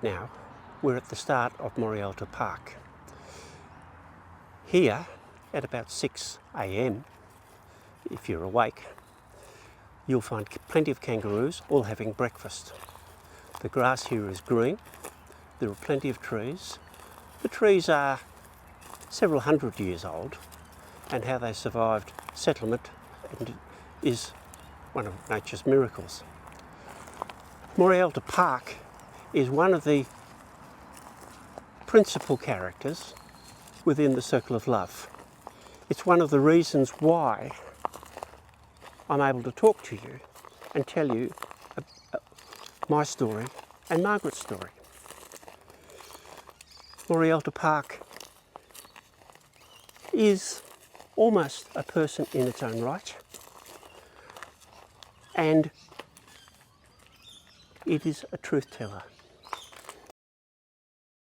Now, we're at the start of Morialta Park. Here, at about 6 a.m, if you're awake, you'll find plenty of kangaroos all having breakfast. The grass here is green, there are plenty of trees. The trees are several hundred years old, and how they survived settlement is one of nature's miracles. Morialta Park is one of the principal characters within the Circle of Love. It's one of the reasons why I'm able to talk to you and tell you my story and Margaret's story. Morialta Park is almost a person in its own right, and it is a truth teller.